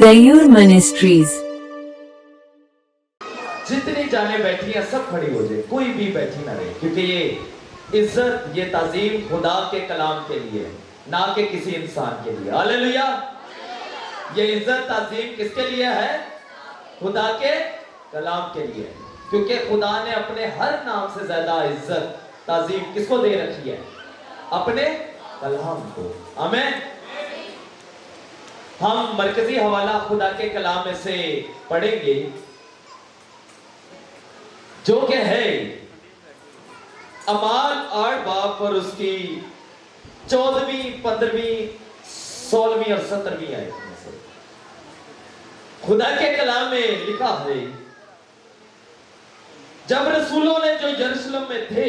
दयूर ministries. जितनी जाने बैठी हैं सब खड़ी हो जाए, कोई भी बैठी ना रहे, क्योंकि ये इज्जत, ये ताजीम खुदा के कलाम के लिए, ना कि किसी इंसान के लिए। हालेलुया। ये इज्जत ताजीम किसके लिए है? खुदा के कलाम के लिए, क्योंकि खुदा ने अपने हर नाम से ज्यादा इज्जत ताजीम किसको दे रखी है? अपने कलाम को। आमीन। हम मरकजी हवाला खुदा के कलाम में से पढ़ेंगे, जो कि है अमाल 8 बाब पर उसकी 14वीं, 15वीं, 16वीं और 17वीं आयत में से खुदा के कलाम में लिखा है, जब रसूलों ने जो यरूशलेम में थे,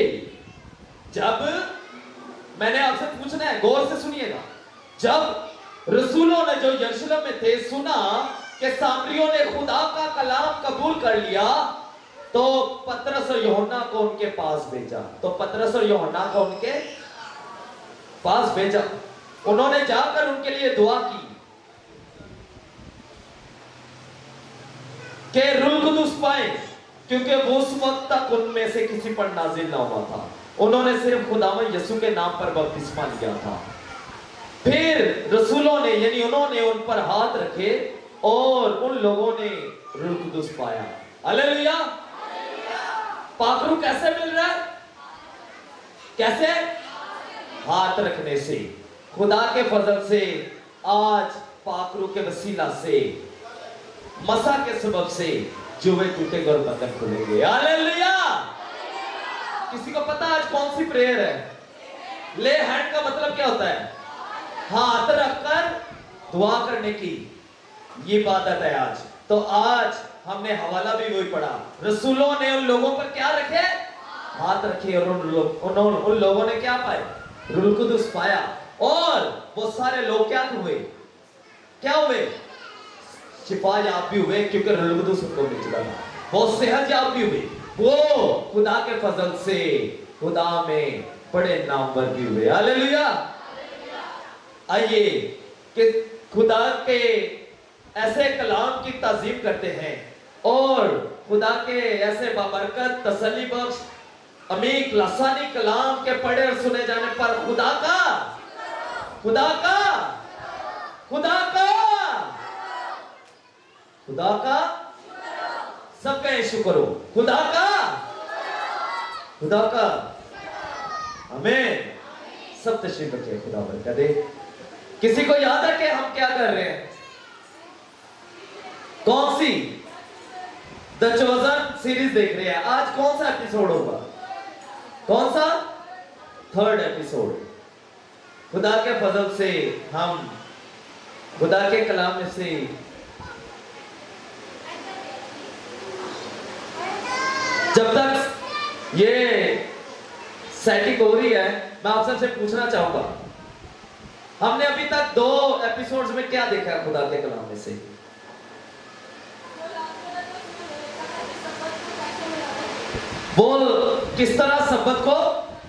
जब, मैंने आपसे पूछना है, गौर से सुनिएगा, जब रसूलों ने जो यरूशलेम में थे सुना कि सामरियों ने खुदा का कलाम कबूल कर लिया, तो पतरस और यूहन्ना को उनके पास भेजा। तो पतरस और यूहन्ना को उनके पास भेजा। उन्होंने जाकर उनके लिए दुआ की कि रूह कुदूस पाए, क्योंकि वो उस वक्त तक उनमें से किसी पर नाजिल ना हुआ था। उन्होंने सिर्फ खुदावंद यीशु के नाम पर बपतिस्मा लिया था। फिर रसूलों ने, यानी उन्होंने उन पर हाथ रखे और उन लोगों ने रूह कुदूस पाया। हालेलुया। पाखरू कैसे मिल रहा है? कैसे? हाथ रखने से। खुदा के फजल से आज पाखरू के वसीला से, मसा के सबब से जुए टूटेंगे और बंधन खुलेंगे। हालेलुया। किसी को पता आज कौन सी प्रेयर है? ले हैंड का मतलब क्या होता है? हाथ रखकर दुआ करने की ये इबादत है आज। तो आज हमने हवाला भी वही पढ़ा, रसूलों ने उन लोगों पर क्या रखे? हाथ रखे, और उन लोगों ने क्या पाए? रूह कुदूस पाया। और वो सारे लोग क्या हुए? क्या हुए? शिफा याब भी हुए, क्योंकि रूह कुदूस उनको मिल चुका था। वो सेहत याब भी हुए, वो खुदा के फजल से खुदा में बड़े नामवर भी हुए। हालेलुया। आइए कि खुदा के ऐसे कलाम की ताजीम करते हैं और खुदा के ऐसे बाबरकत, तसल्ली बख्श, अमीक, लसानी कलाम के पढ़े और सुने जाने पर खुदा का खुदा का खुदा का खुदा का सब कहें शुक्र हो। खुदा का खुदा का। आमीन। सब तशरीफ रखिए। खुदा बरकत दे। किसी को याद है कि हम क्या कर रहे हैं? कौन सी? द चोजन सीरीज देख रहे हैं। आज कौन सा एपिसोड होगा? कौन सा? 3rd episode. खुदा के फजल से हम खुदा के कलाम में से जब तक ये सेटिंग हो रही है, मैं आप सबसे पूछना चाहूंगा, हमने अभी तक 2 एपिसोड्स में क्या देखा है खुदा के कलाम में से? वो किस तरह सब्बत को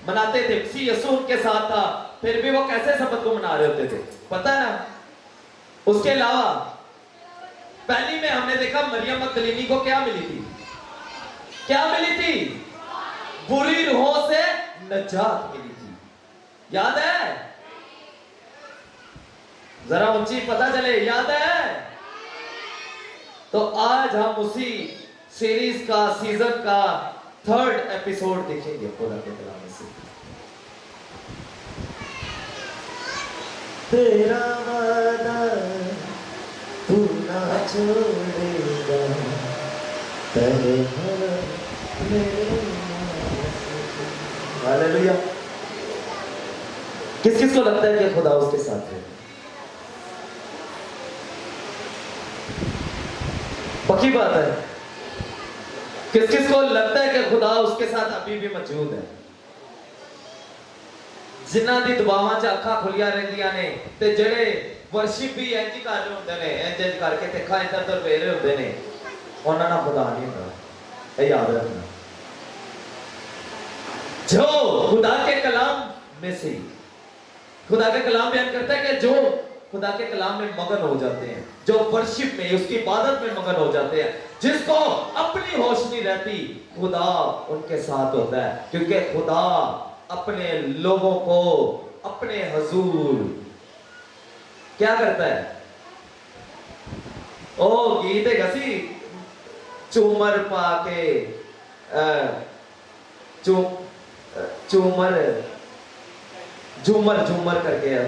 मनाते थे। मसीह यीशु उनके साथ था, फिर भी वो कैसे सब्बत को मना रहे होते थे, पता है ना? उसके अलावा पहली में हमने देखा मरियम मगदलीनी को क्या मिली थी? क्या मिली थी? बुरी रूहों से नजात मिली थी। याद है? जरा ऊंची पता चले, याद है? तो आज हम उसी सीरीज का, सीजन का 3rd एपिसोड देखेंगे खुदा के कलाम से। तेरा वादा तू ना छोड़ेगा, तेरे हालेलुया। किस किस को लगता है कि खुदा उसके साथ है? पक्की बात है। किस किस को लगता है कि खुदा उसके साथ अभी भी मौजूद है? जिन्हां दी दुआवां च अखां खुलियां रहंदियां ने ते जेड़े वर्शिप भी इंज कर रहे होंदे ने, इंज करके ते अखां इधर उधर वे रहे होंदे ने, उन्हां नाल खुदा नहीं हुंदा। ये याद रखना। जो खुदा के कलाम में से, खुदा के कलाम बयान करता है कि जो खुदा के कलाम में मगन हो जाते हैं, जो वर्शिप में, उसकी इबादत में मगन हो जाते हैं, जिसको अपनी होश नहीं रहती, खुदा उनके साथ होता है, क्योंकि खुदा अपने लोगों को अपने हुजूर क्या करता है? ओ गीत है गसी चूमर पाके चूमर झूमर झूमर करके है,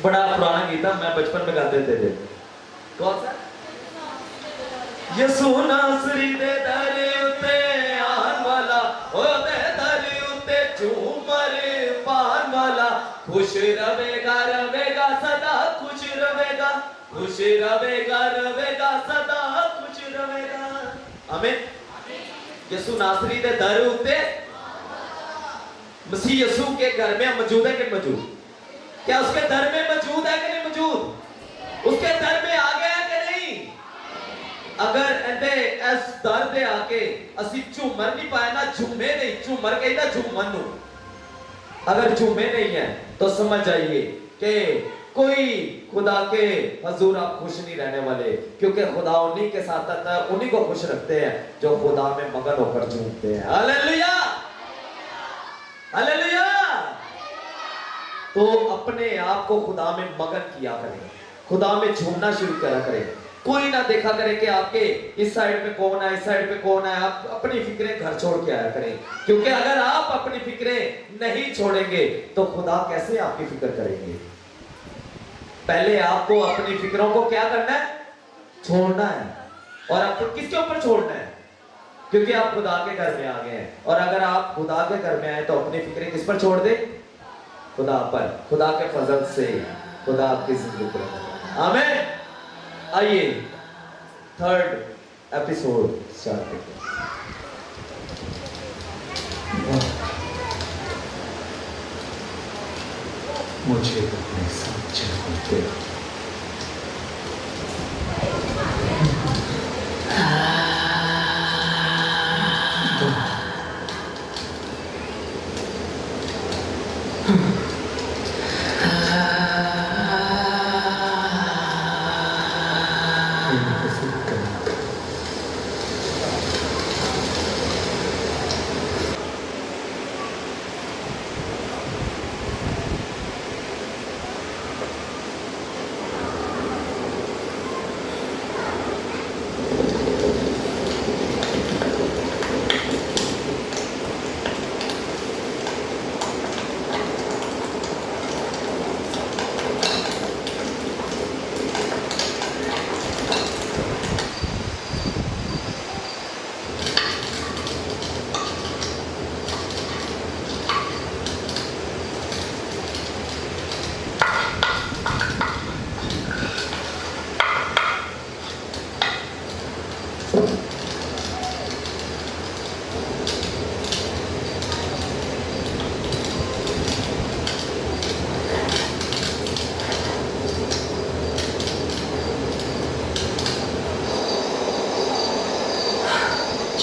बड़ा पुराना गीत है, मैं बचपन में गाते थे। कौन सा? यसू नासरी दे दर उते आन वाला, ओ दे दर उते झूमर पान वाला, खुश रवेगा रवेगा सदा खुश रवेगा, खुश रवेगा रवेगा सदा खुश रवेगा। आमीन। यसू नासरी दे दर उते, मसीह यसू के घर में मौजूद है कि मौजूद? क्या उसके दर में मौजूद है कि नहीं मौजूद? उसके दर में आ गया कि नहीं? अगर एंदे इस दर दे आके असि झूमर नहीं पाए ना, झूमे नहीं, झूमर कहता झूमन नु, अगर झूमे नहीं है तो समझ जाइए कि कोई खुदा के हुजूर आप खुश नहीं रहने वाले, क्योंकि खुदा उन्हीं के साथ आता है, उन्हीं को खुश रखते हैं जो खुदा में मगन होकर झूमते हैं। Hallelujah, hallelujah. तो अपने आप को खुदा में मगन किया करें, खुदा में झूमना शुरू करा करें। कोई ना देखा करे कि आपके इस साइड पे कौन है, इस साइड पे कौन है, आप अपनी फिक्रें घर छोड़ के आया करें, क्योंकि अगर आप अपनी फिक्रें नहीं छोड़ेंगे तो खुदा कैसे आपकी फिक्र करेंगे? पहले आपको अपनी फिक्रों को क्या करना है? छोड़ना है। और आपको किसके ऊपर छोड़ना है? क्योंकि आप खुदा के घर में आ गए हैं, और अगर आप खुदा के घर में आए तो अपनी फिक्रें किस पर छोड़ दे? खुदा पर। खुदा के फजल से खुदा आपकी जिंदगी पर। आमीन। आइए थर्ड एपिसोड स्टार्ट करते हैं। मुझे अपने सच्चे होते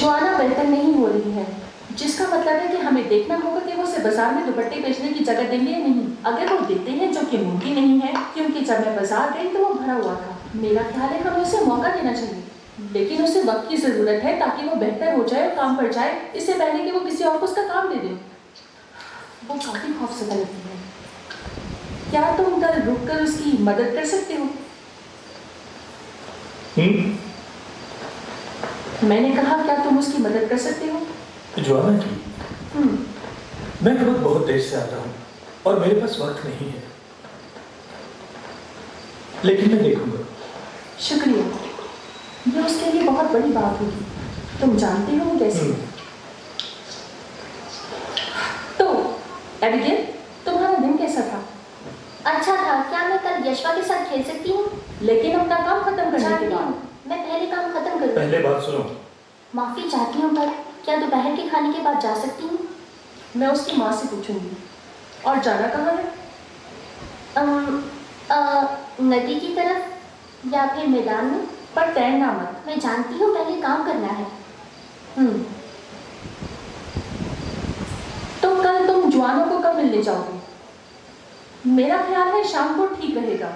जोआना बेहतर नहीं हो रही है, जिसका मतलब है कि हमें देखना होगा कि वो उसे बाजार में दुपट्टे बेचने की जगह देंगे या नहीं। अगर वो देते हैं, जो कि मुमकिन नहीं है, क्योंकि जब मैं बाजार गई तो वो भरा हुआ था। मेरा ख्याल है हमें उसे मौका देना चाहिए, लेकिन उसे वक्त की जरूरत है ताकि वो बेहतर हो जाए और काम पर जाए, इससे पहले कि वो किसी और को उसका काम दे दे। वो काफी खौफजदा लगती है। क्या तुम कल रुक कर उसकी मदद कर सकते हो? मैंने कहा, क्या तुम उसकी मदद कर सकते हो? जोआना की? मैं रोज बहुत देर से आता हूँ और मेरे पास वक्त नहीं है, लेकिन मैं देखूंगा। शुक्रिया, ये उसके लिए बहुत बड़ी बात होगी। तुम जानते हो कैसे? तो एबिगेल, तुम्हारा दिन कैसा था? अच्छा था। क्या मैं कल यशवा के साथ खेल सकती हूँ? लेकिन अपना काम खत्म करने के बाद। मैं पहले काम खत्म करूँ। पहले बात सुनो। माफी चाहती हूँ, पर क्या दोपहर के खाने के बाद जा सकती हूँ? मैं उसकी माँ से पूछूंगी। और जाना कहाँ है? नदी की तरफ या फिर मैदान में। पर तैरना मत। मैं जानती हूँ, पहले काम करना है। तो कल तुम जुआनों को कब मिलने जाओगे? मेरा ख्याल है शाम को ठीक रहेगा।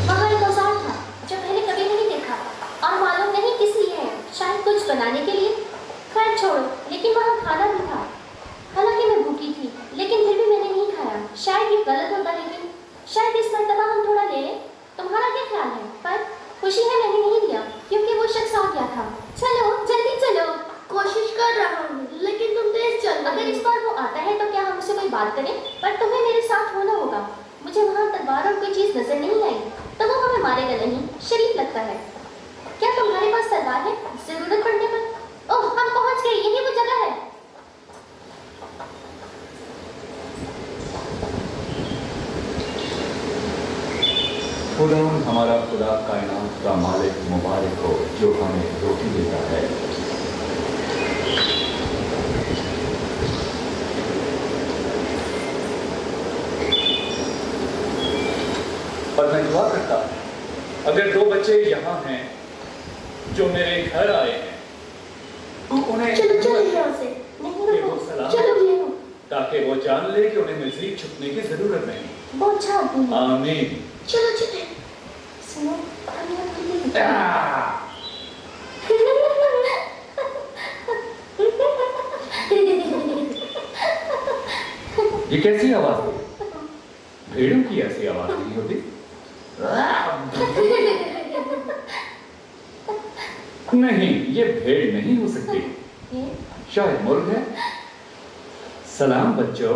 वहाँ एक औजार था जो पहले कभी नहीं देखा और मालूम नहीं किस लिए है, शायद कुछ बनाने के लिए। खैर छोड़ो, लेकिन वहाँ खाना भी था। हालांकि मैं भूखी थी, लेकिन फिर भी मैंने नहीं खाया। शायद ये गलत होता, लेकिन शायद इस मर्तबा हम थोड़ा ले लें। तुम्हारा क्या ख्याल है? पर खुशी है मैंने नहीं दिया, क्योंकि वो शख्स आ गया था। चलो जल्दी चलो। कोशिश कर रहा हूँ, लेकिन तुम तेज चल अगर रही इस बार वो आता है तो क्या हम उससे कोई बात करें? पर तुम्हें मेरे साथ होना होगा। मुझे वहाँ तलवार और कोई चीज़ नजर नहीं आई, तो वो हमें मारेगा नहीं। शरीफ लगता है। क्या तुम्हारे पास तलवार है? जरूरत पड़ने पर। ओह, हम पहुँच गए, यही वो जगह है। खुदावंद हमारा खुदा कायनात का मालिक मुबारक हो, जो हमें रोटी देता है। पर मैं दुआ करता हूं, अगर दो बच्चे यहाँ हैं जो मेरे घर आए हैं, तो उन्हें चलो चलो यहाँ से। नहीं ये रुको, वो सलाम चलो ये लो। ताकि वो जान ले कि उन्हें मजीद छुपने की जरूरत नहीं। वो अच्छा आदमी है। आमीन। चलो चले। सुनो, हम यहाँ खुद ही आ! ये कैसी आवाज है? भेड़ों की ऐसी आवाज नहीं होती। नहीं, ये भेड़ नहीं हो सकती। ये शायद मुर्ग है। सलाम बच्चों।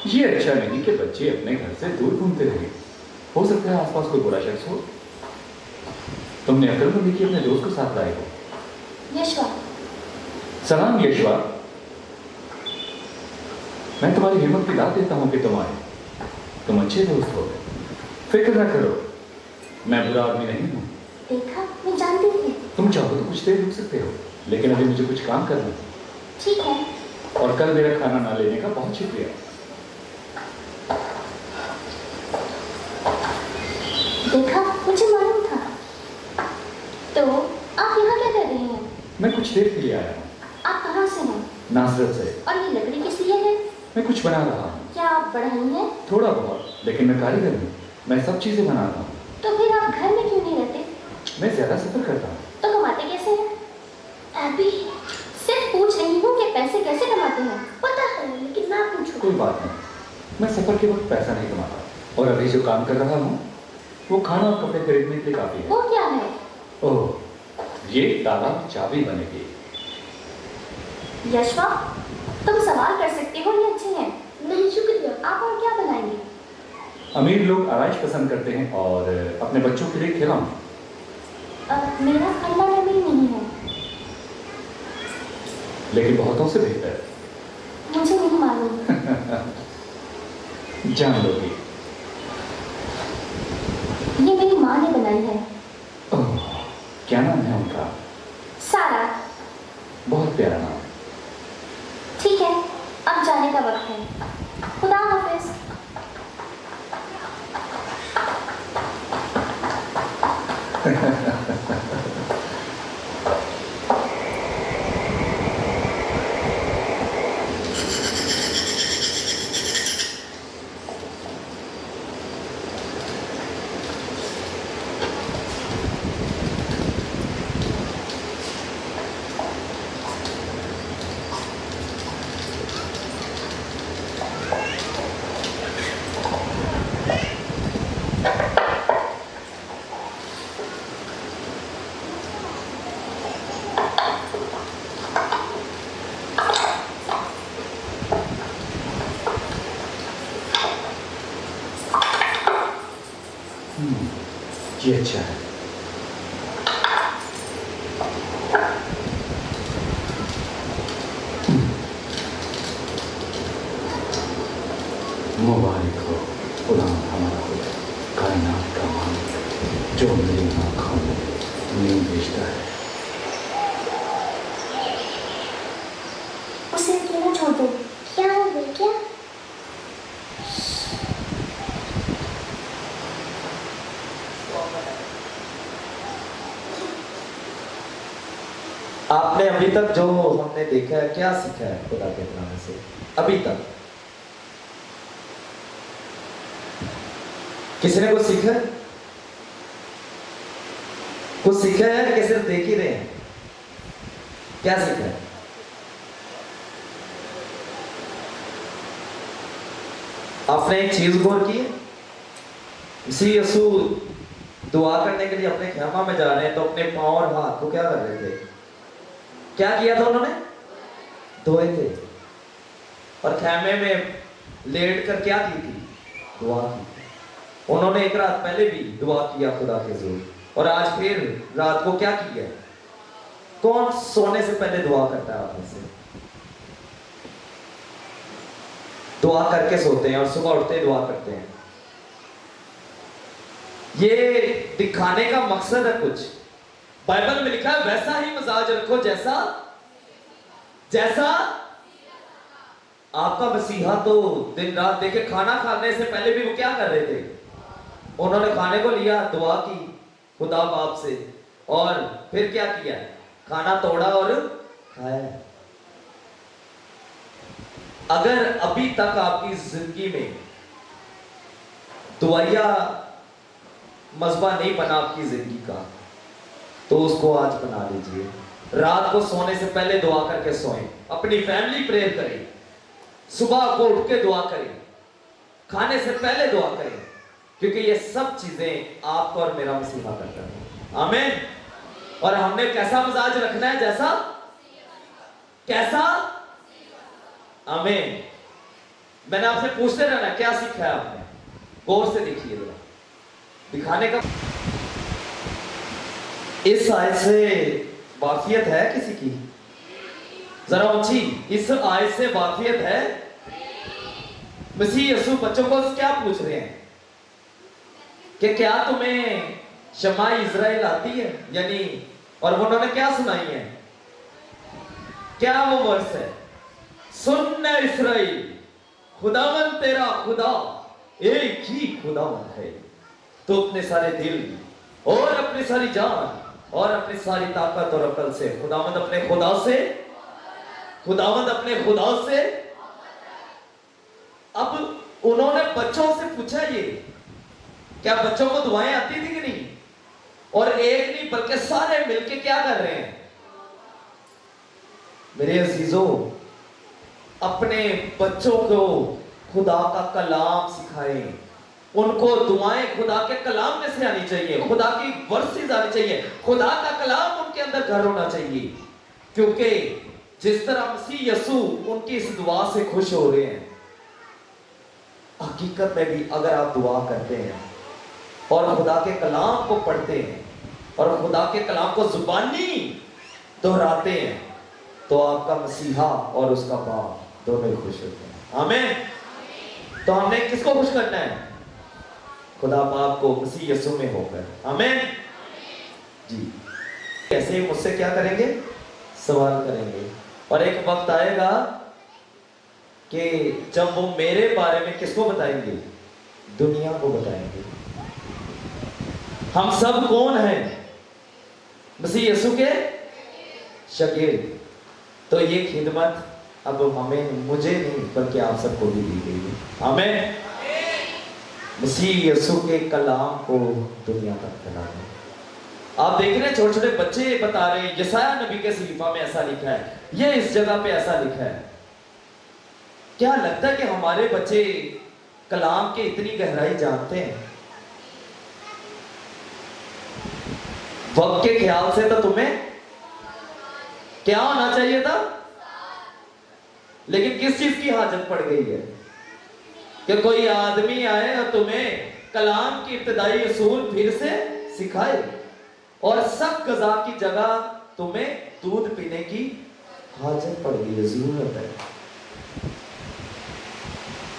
ये अच्छा नहीं कि बच्चे अपने घर से दूर घूमते रहे। हो सकता है आसपास कोई बुरा शख्स हो। तुमने अक्लमंदी की अपने दोस्त को साथ लाए हो। यशवा, सलाम यशवा। मैं तुम्हारी हिम्मत की दाद देता हूं कि तुम आए। तुम अच्छे दोस्त हो। फिक्र न करो, मैं बुरा आदमी नहीं हूं। देखा, मैं जानती थी। तुम चाहो तो कुछ देर रुक सकते हो, लेकिन अभी मुझे कुछ काम करना है। ठीक है। और कल मेरा खाना ना लेने का बहुत शुक्रिया। देखा, मुझे मालूम था। तो आप यहाँ क्या कर रहे हैं? मैं कुछ देर के लिए आया हूँ। आप कहाँ से हैं? नासरत से। और ये लकड़ी किस लिए है? मैं कुछ बना रहा हूँ। क्या आप बढ़ई हैं? थोड़ा बहुत, लेकिन मैं कारीगर हूँ। मैं सब चीजें बनाता हूँ। तो फिर आप घर में क्यों नहीं रहते? मैं ज्यादा सफर करता हूँ। तो कमाते कैसे हैं? अभी सिर्फ पूछ रही हूँ कि पैसे कैसे कमाते हैं। पता है, लेकिन ना पूछो। कोई बात नहीं, मैं सफर के वक्त पैसा नहीं कमाता। और अभी जो काम कर रहा हूँ वो खाना और कपड़े खरीदने के लिए काफी है। वो क्या है? ओह, ये ताला की चाबी बनेगी। यशवा, तुम सवाल कर सकते हो, ये अच्छे हैं। नहीं शुक्रिया। आप और क्या बनाएंगे? अमीर लोग आराइश पसंद करते हैं और अपने बच्चों के लिए खिलौने। मेरा खानदान अमीर नहीं है। लेकिन बहुतों से बेहतर। मुझे नहीं मालूम। जान लोगी। ये मेरी माँ ने बनाई है। ओह, क्या नाम है उनका? सारा। बहुत प्यारा नाम। ठीक है, अब जाने का वक्त है। खुदा हाफिज। ये अच्छा है। मुबारक हो खुदा हमारा खुदा, कायनात का मालिक, जो मेरी आँखों में नींद भेजता है। उसे अकेला छोड़ दो। क्या हो गया क्या? आपने अभी तक जो हमने देखा है, क्या सीखा है खुदा के नाम से अभी तक? किसी ने कुछ सीखा है? कुछ सीखा है कि सिर्फ देख ही रहे हैं? क्या सीखा है? आपने एक चीज गौर की है? मसीह यीशु दुआ करने के लिए अपने ख़ैमा में जा रहे हैं तो अपने पांव और हाथ को क्या कर रहे थे? क्या किया था उन्होंने? धोए थे। और ख़ैमे में लेट कर क्या की थी? दुआ की। उन्होंने एक रात पहले भी दुआ किया खुदा के ज़ोर, और आज फिर रात को क्या किया? कौन सोने से पहले दुआ करता है आप में से? दुआ करके सोते हैं और सुबह उठते दुआ करते हैं। ये दिखाने का मकसद है कुछ। बाइबल में लिखा है वैसा ही मिजाज रखो जैसा जैसा आपका मसीहा तो दिन रात देखे खाना खाने से पहले भी वो क्या कर रहे थे? उन्होंने खाने को लिया, दुआ की खुदा बाप से, और फिर क्या किया? खाना तोड़ा और खाया। अगर अभी तक आपकी जिंदगी में दुआया मजबा नहीं बना आपकी जिंदगी का, तो उसको आज बना लीजिए। रात को सोने से पहले दुआ करके सोएं, अपनी फैमिली प्रेयर करें, सुबह को उठ के दुआ करें, खाने से पहले दुआ करें, क्योंकि ये सब चीजें आपको और मेरा मसीहा करता है। आमीन। और हमने कैसा मिजाज रखना है? जैसा कैसा? आमीन। मैंने आपसे पूछते रहना क्या सीखा है आपने? गौर से देखिए जरा। दिखाने का इस आयत से वाकियत है किसी की? जरा ऊंची। इस आयत से वाकियत है? मसीह यीशु बच्चों को क्या पूछ रहे हैं कि क्या तुम्हें शमा इज़राइल आती है? यानी, और उन्होंने क्या सुनाई है? क्या वो वर्स है? सुन इस्राएल, खुदावन तेरा खुदा एक ही खुदावन है, तो अपने सारे दिल और अपनी सारी जान और अपनी सारी ताकत और अकल से खुदावंद अपने खुदा से, खुदावंद अपने खुदा से। अब उन्होंने बच्चों से पूछा ये, क्या बच्चों को दुआएं आती थी कि नहीं? और एक नहीं बल्कि सारे मिलके क्या कर रहे हैं? मेरे अजीजों, अपने बच्चों को खुदा का कलाम सिखाएं। उनको दुआएं खुदा के कलाम में से आनी चाहिए, खुदा की वर्सेस आनी चाहिए, खुदा का कलाम उनके अंदर घर होना चाहिए। क्योंकि जिस तरह मसीह यीशु उनकी इस दुआ से खुश हो रहे हैं, हकीकत में भी अगर आप दुआ करते हैं और खुदा के कलाम को पढ़ते हैं और खुदा के कलाम को जुबानी दोहराते हैं, तो आपका मसीहा और उसका बाप दोनों ही खुश होते हैं। आमीन। तो हमने किसको खुश करना है? खुदा बाप को मसीह यीशु में होकर। आमीन जी। कैसे मुझसे क्या करेंगे? सवाल करेंगे। और एक वक्त आएगा कि जब वो मेरे बारे में किसको बताएंगे? दुनिया को बताएंगे। हम सब कौन हैं? मसीह यीशु के शागिर्द। तो ये खिदमत अब हमें, मुझे नहीं बल्कि आप सबको भी दी गई है। आमीन। मसीह यीशु के कलाम को दुनिया तक फैलाना। आप देख रहे हैं छोटे छोटे बच्चे बता रहे हैं यशायाह नबी के सहीफा में ऐसा लिखा है, ये इस जगह पे ऐसा लिखा है। क्या लगता है कि हमारे बच्चे कलाम के इतनी गहराई जानते हैं? वक्त के ख्याल से तो तुम्हें क्या होना चाहिए था, लेकिन किस चीज की हाजत पड़ गई है कि कोई आदमी आए और तुम्हें कलाम की इब्तदाई उसूल फिर से सिखाए और सख्त गजा की जगह तुम्हें दूध पीने की हाजत पड़ गई है, जरूरत है।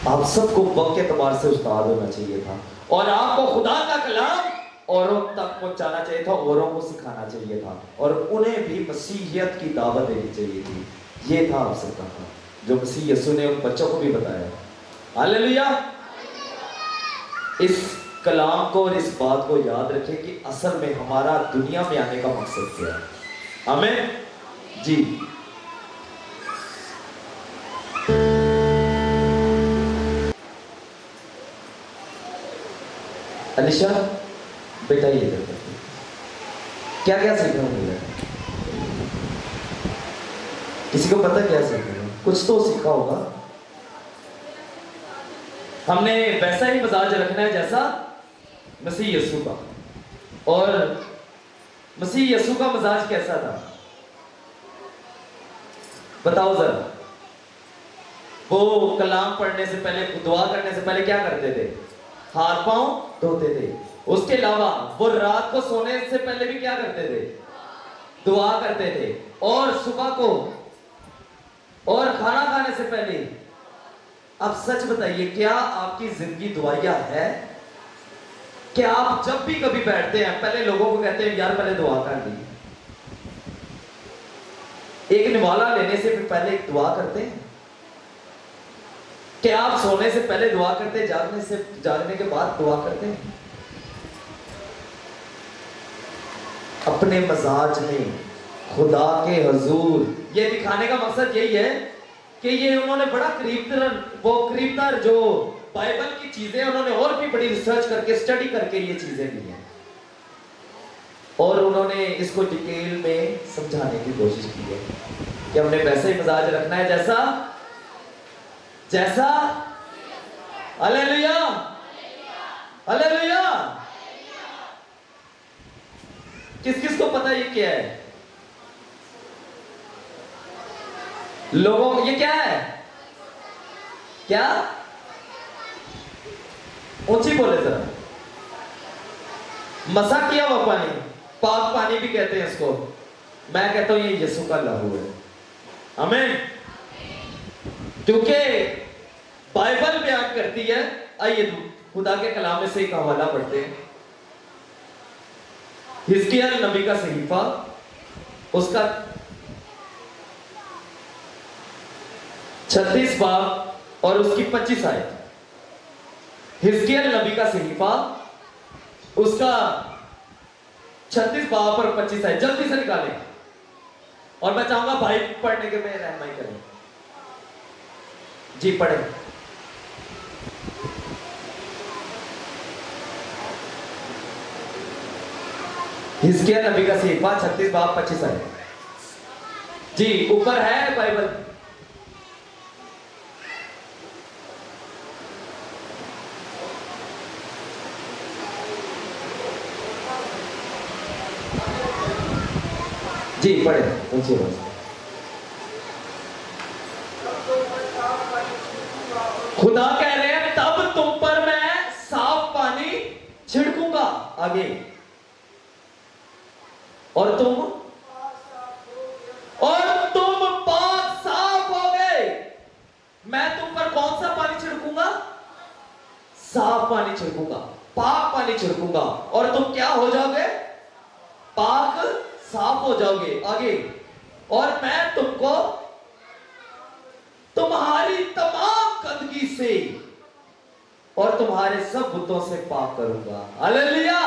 आप सबको वक्त के एतबार से उस्ताद होना चाहिए था और आपको खुदा का कलाम औरों तक पहुंचाना चाहिए था, औरों को सिखाना चाहिए था और उन्हें भी मसीहियत की दावत देनी चाहिए थी। ये था आप सबका काम जो मसीह यीशु ने उन बच्चों को भी बताया। हालेलुया। इस कलाम को और इस बात को याद रखें कि असल में हमारा दुनिया में आने का मकसद क्या है। आमीन जी। अलिशा बेटा ये देखो क्या क्या सीखने को मिला, किसी को पता क्या सीखने, कुछ तो सीखा होगा। हमने वैसा ही मिजाज रखना है जैसा मसीह यीशु का। और मसीह यीशु का मिजाज कैसा था बताओ जरा। वो कलाम पढ़ने से पहले, दुआ करने से पहले क्या करते थे? हाथ पांव धोते थे। उसके अलावा वो रात को सोने से पहले भी क्या करते थे? दुआ करते थे। और सुबह को और खाना खाने से पहले। अब सच बताइए, क्या आपकी जिंदगी दुआया है? क्या आप जब भी कभी बैठते हैं पहले लोगों को कहते हैं यार पहले दुआ कर ली? एक निवाला लेने से फिर पहले एक दुआ करते हैं? क्या आप सोने से पहले दुआ करते हैं, जागने के बाद दुआ करते हैं? अपने मजाज में खुदा के हुजूर ये दिखाने का मकसद यही है कि ये उन्होंने बड़ा करीब जो बाइबल की चीजें उन्होंने और भी बड़ी रिसर्च करके, स्टडी करके ये चीजें ली हैं और उन्होंने इसको डिटेल में समझाने की कोशिश की है कि हमने वैसे ही मिजाज रखना है जैसा हालेलुया हालेलुया। किस किस को पता ये क्या है? लोगों को ये क्या है? क्या? ऊंची बोले जरा। मसा किया हुआ पानी, पाक पानी भी कहते हैं इसको। मैं कहता हूं ये यीशु का लहू है। आमीन। क्योंकि बाइबल बयान करती है। आइए खुदा के कलाम में से एक हवाला पढ़ते हैं। हिजकिय्याह नबी का सहीफा, उसका 36 बाब और उसकी 25 आयत। हिजकिय्याह नबी का सहीफा, उसका 36 बाब और 25 आयत। जल्दी से निकालें और मैं चाहूंगा भाई पढ़ने के में रहनुमाई करें। जी पढ़े। हिजकिय्याह नबी का सहीफा 36 बाब 25 आयत। जी ऊपर है बाइबल। जी पढ़े ऊंची आवाज। खुदा कह रहे हैं तब तुम पर मैं साफ पानी छिड़कूंगा आगे और तुम पाक साफ हो गए। मैं तुम पर कौन सा पानी छिड़कूंगा? साफ पानी छिड़कूंगा, पाक पानी छिड़कूंगा और तुम क्या हो जाओगे? पाक साफ हो जाओगे आगे। और मैं तुमको तुम्हारी तमाम गंदगी से और तुम्हारे सब बुतों से पाक करूंगा। हालेलुया।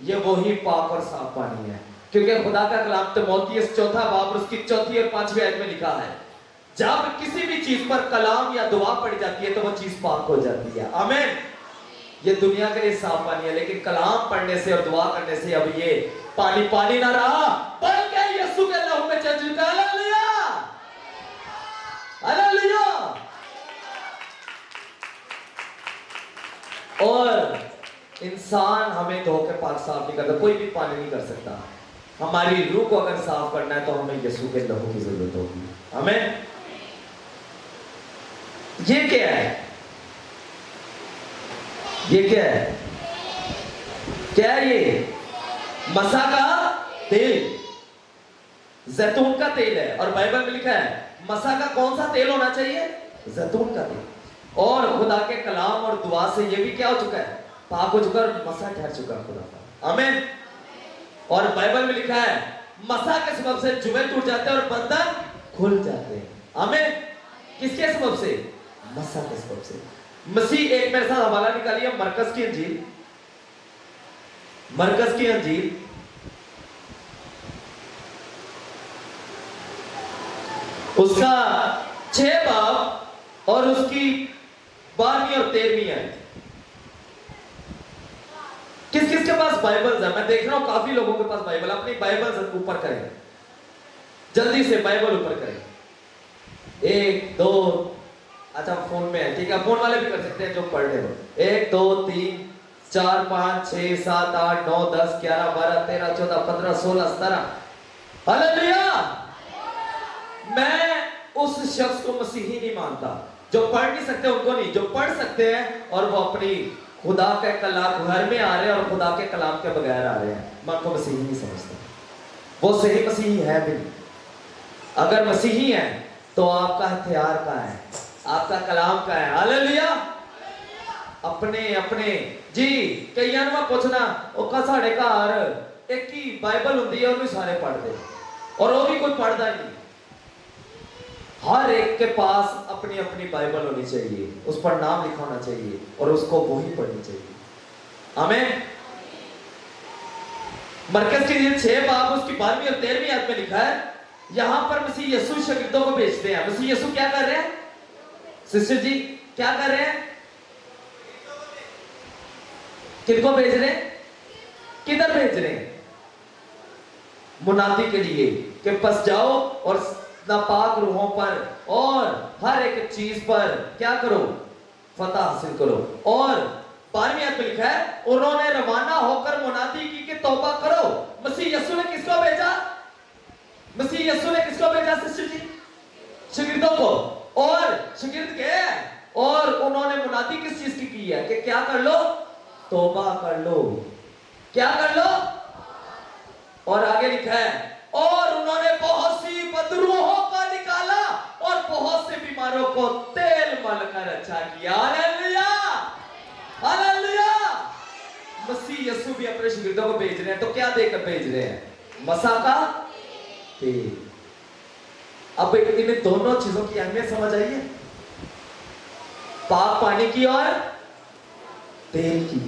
ये वही पाक और साफ पानी है, क्योंकि खुदा का कलाम तीमुथियुस 4 बाब उसकी 4 और 5 आयत में लिखा है जब किसी भी चीज पर कलाम या दुआ पड़ी जाती है तो वो चीज पाक हो जाती है। आमीन। ये दुनिया के लिए साफ पानी है, लेकिन कलाम पढ़ने से और दुआ करने से अब ये पानी ना रहा, बल्कि यीशु के लहू में चल चुका। Hallelujah hallelujah. और इंसान हमें धोकर पाक साफ नहीं करता, कोई भी पानी नहीं कर सकता। हमारी रूह को अगर साफ करना है तो हमें यीशु के लहू की जरूरत होगी। हमें ये क्या है? ये क्या है? क्या है ये? मसा का तेल, जैतून का तेल है। और बाइबल में लिखा है मसा का कौन सा तेल होना चाहिए? जैतून का तेल। और खुदा के कलाम और दुआ से ये भी क्या हो चुका है? पाक हो चुका और मसा ठहर चुका है खुदा का। आमीन। और बाइबल में लिखा है मसा के सबब से जुए टूट जाते हैं और बंधन खुल जाते हैं। आमीन। किसके सबब से? मसा के सबब से। मसीह, एक मेरे साथ हवाला निकालिए मरकस की अंजील, मरकस की अंजील उसका 6 बाब और उसकी 12वीं और 13वीं आयत। किस किस के पास बाइबल्स है? मैं देख रहा हूं काफी लोगों के पास बाइबल। अपनी बाइबल्स ऊपर करें, जल्दी से बाइबल ऊपर करें। 1 2, अच्छा फोन में है, ठीक है, फोन वाले भी कर सकते हैं जो पढ़ रहे हो। 1 2 3 4 5 6 7 8 9 10 11 12 13 14 15 16 17। हालेलुया। मैं उस शख्स को मसीही नहीं मानता जो पढ़ नहीं सकते, उनको नहीं, जो पढ़ सकते हैं और वो अपनी खुदा के कलाम घर में आ रहे हैं और खुदा के कलाम के बगैर आ रहे हैं, मैं उनको मसीही नहीं समझता। वो सही मसीही है भी नहीं। अगर मसीही है तो आपका हथियार कहाँ है? आपका कलाम कहाँ है? हालेलुया। अपने अपने जी कईयां में पूछना ओका साढ़े घर एक ही बाइबल होती है और भी सारे पढ़ते और वो भी कोई पढ़ता नहीं। हर एक के पास अपनी अपनी बाइबल होनी चाहिए, उस पर नाम लिखा होना चाहिए और उसको वही पढ़नी चाहिए। आमीन। मरकस की 6 बाब उसकी 12वीं और 13वीं आयत में लिखा है, यहां पर मसीह यीशु शागिर्दों को भेजते हैं। मसीह यीशु क्या कर रहे हैं? सिस्टर जी क्या कर रहे हैं? किनको भेज रहे हैं? किधर भेज रहे हैं? मुनादी के लिए कि बस जाओ और नापाक रूहों पर और हर एक चीज पर क्या करो? फतह हासिल करो। और 12वीं आयत में लिखा है उन्होंने रवाना होकर मुनादी की कि तौबा करो। मसीह यीशु ने किसको भेजा? मसीह यीशु ने किसको भेजा सिस्टर जी? शागिर्दों को। और शागिर्द गए और उन्होंने मुनादी किस चीज की है कि क्या कर लो? तौबा कर लो। क्या कर लो? और आगे लिखा है और उन्होंने बहुत सी बदरूहों को निकाला और बहुत से बीमारों को तेल मलकर अच्छा किया। हालेलुया। हालेलुया। मसीह यीशु भी अपने शागिर्दों को भेज रहे हैं, तो क्या देकर भेज रहे हैं? मसा का तेल। अब इन दोनों चीजों की अहमियत समझ आई है, पाक पानी की और तेल की।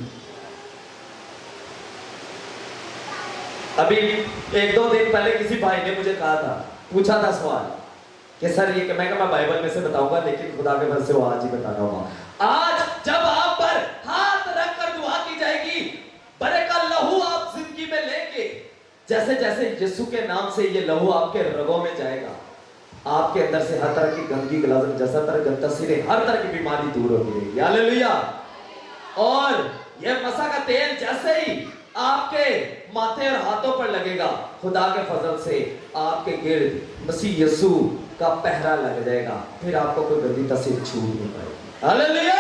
अभी 1-2 दिन पहले किसी भाई ने मुझे कहा था, पूछा था सवाल कि सर ये, मैं कहा मैं बाइबल में से बताऊंगा लेकिन खुदा के भरोसे वो आज ही बता रहा हूं। आज जब आप पर हाथ रखकर दुआ की जाएगी, बरे का लहू आप जिंदगी में लेंगे, जैसे जैसे यीशु के नाम से ये लहू आपके रगों में जाएगा, आपके अंदर से हर तरह की गंदगी, जैसा तरह गंदा सिरे, हर तरह की बीमारी दूर होती रहेगी। हालेलुया। और यह मसा का तेल जैसे ही आपके माथे और हाथों पर लगेगा, खुदा के फजल से आपके गिर्द मसीह यीशु का पहरा लग जाएगा, फिर आपको कोई गंदी तस्वीर छू नहीं पाएगी। हालेलुया।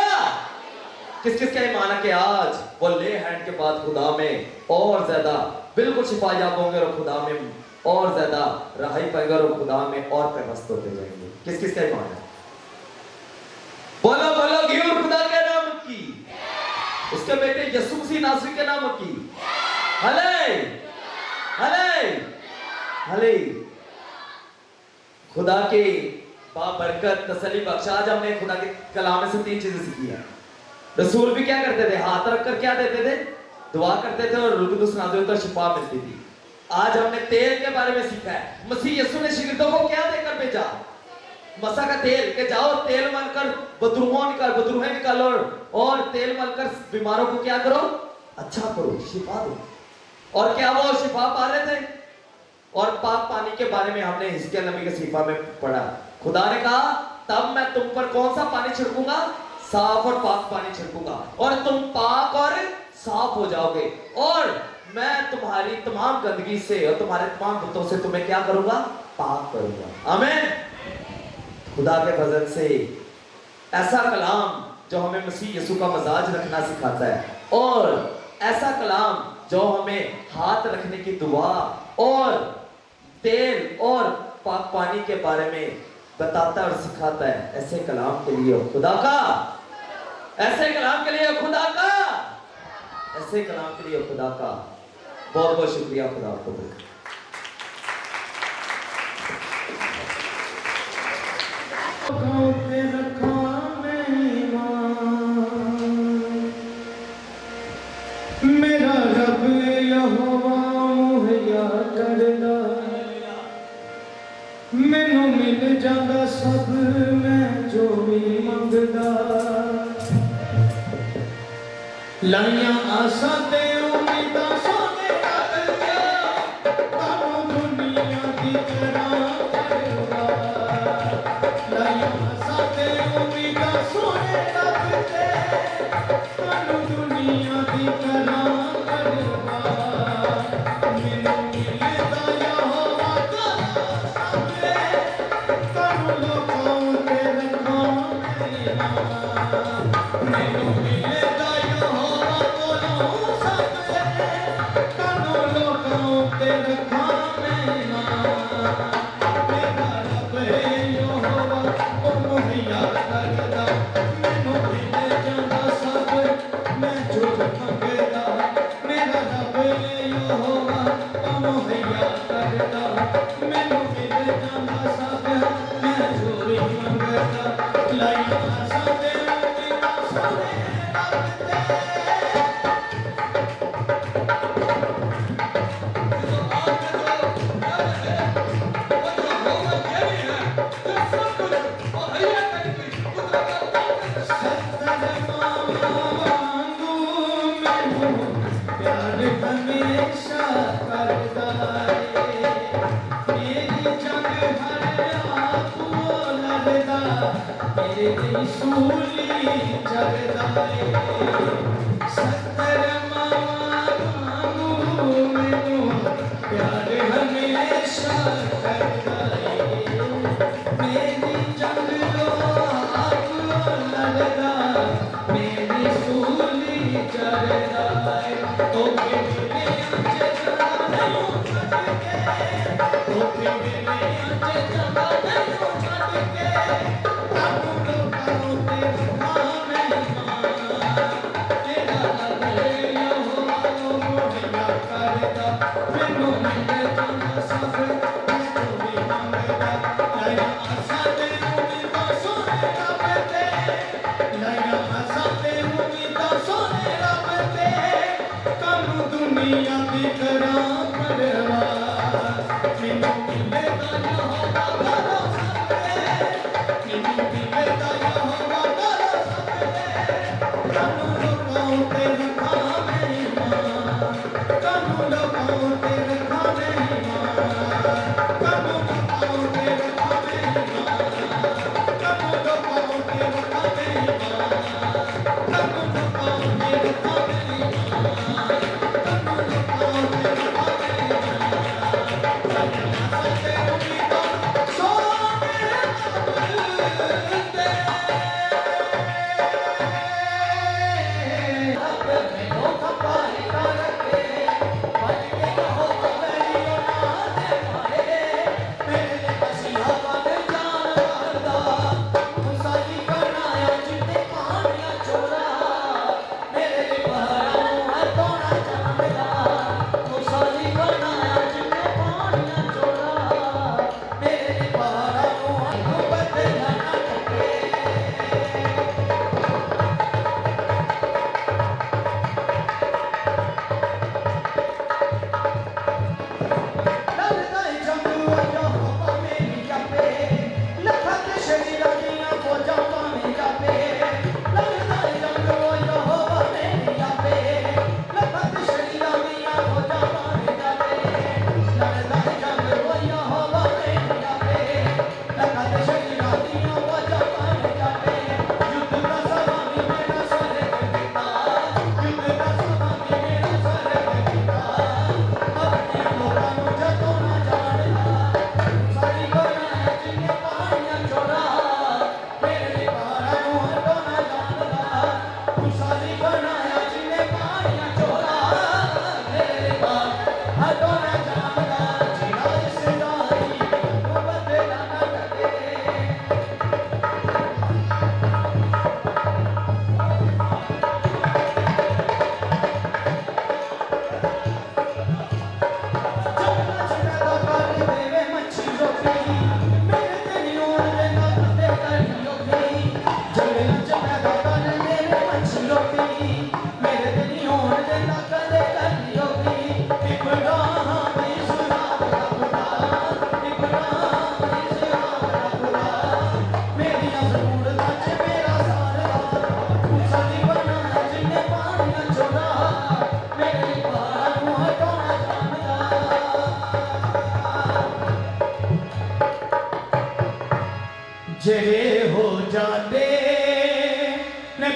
किस किस का ईमान है कि आज वो ले हैंड के बाद खुदा में और ज्यादा बिल्कुल शिफा याब होंगे और खुदा में और ज्यादा रहाई पाएंगे और खुदा में और पेवस्त होते जाएंगे? किस किस का ईमान है? बोलो बोलो गिर खुदा के नाम की, उसके बेटे यीशु मसीह नासरी के नाम की। हले हले हले। खुदा के बाबरकत तसल्ली बख्श। आज हमने खुदा के कलाम में से 3 चीजें सीखी है। रसूल भी क्या करते थे? हाथ रखकर क्या देते थे? दुआ करते थे और रुदु सुनाते थे तो शिफा मिलती थी। आज हमने तेल के बारे में सीखा है। मसीह यीशु ने शागिर्दों को क्या देकर भेजा? मसा का तेल, के जाओ तेल मलकर बदरूहें निकालो और तेल मलकर बीमारों को क्या करो? अच्छा करो, शिफा दो। और क्या वो शिफा पा रहे थे? और पाक पानी के बारे में हमने हिजकिय्याह नबी के सीफा में पढ़ा। खुदा ने कहा तब मैं तुम पर कौन सा पानी छिड़कूंगा? साफ और पाक पानी छिड़कूंगा और तुम पाक और साफ हो जाओगे और मैं तुम्हारी तमाम गंदगी से और तुम्हारे तमाम बुतों से तुम्हें क्या करूंगा? पाक करूंगा। आमीन। खुदा के फजल से ऐसा कलाम जो हमें मसीह यीशु का मजाज रखना सिखाता है और ऐसा कलाम जो हमें हाथ रखने की दुआ और तेल और पाक पानी के बारे में बताता और सिखाता है। ऐसे कलाम के लिए खुदा का, ऐसे कलाम के लिए खुदा का, ऐसे कलाम के लिए खुदा का बहुत बहुत शुक्रिया। खुदा आपको बरकत। मेरा रब यहोवा मुहैया करदा, मैनू मिल जांदा सब मैं जो भी मंगदा। लाइयां आसां ते उम्मीदां सोने रब दे, तानू दुनिया दी करां करदा। लाइयां आसां ते उम्मीदां सोने रब दे, तानू दुनिया दी करां करदा। मैनू मिलदा यहोवा तारा सामने, तानू लोकां ते रखां मेरा। मैनू मिलदा यहोवा कोलों सामने, तानू लोकां ते रखां मेरा। मेरा रब यहोवा ओ मुहैया करदा, मैनू मिल जांदा सब मैं जो मंगदा। मेरा रब यहोवा ओ मुहैया करदा, मैनू मिल जांदा सब मैं जो भी मंगदा। लाइयां आसां ते उम्मीदां सोने रब दे। प्यार हमेशा करदा है, मेरी जंग हर आपू लड़दा, मेरे लिए सूली जगदा है। सत्तर मांगू मैनू प्यार हमेशा करदा है, मेरी जंग आपू लड़दा, मेरी सूली जगदा है। तो मेरे अंजे जगा नहीं छड़ के, तो मेरे अंजे जगा नहीं छड़ के, तानू लोकां ते रखां मेहमान। तेरा रब यहोवा मुहैया करदा, मैनू मिल जांदा सब मैं जो भी मंगदा। लाइयां आसां ते उम्मीदां सोने रब ते, लाइयां आसां ते उम्मीदां सोने रब ते, तानू दुनिया दी करां परवाह। मैनू मिलदा यहोवा तारा सामने, मैनू मिलदा यहोवा तारा सामने, तानू लोकां ते रखां मेहमान। तानू लोकां ते रखां मेहमान, तानू लोकां ते रखां मेहमान, तानू लोकां ते रखां मेहमान, तानू लोकां ते रखां मेहमान, तानू लोकां ते रखां मेहमान। लाइयां आसां ते उम्मीदां सोने रब दे।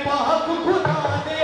पाक खुदा ने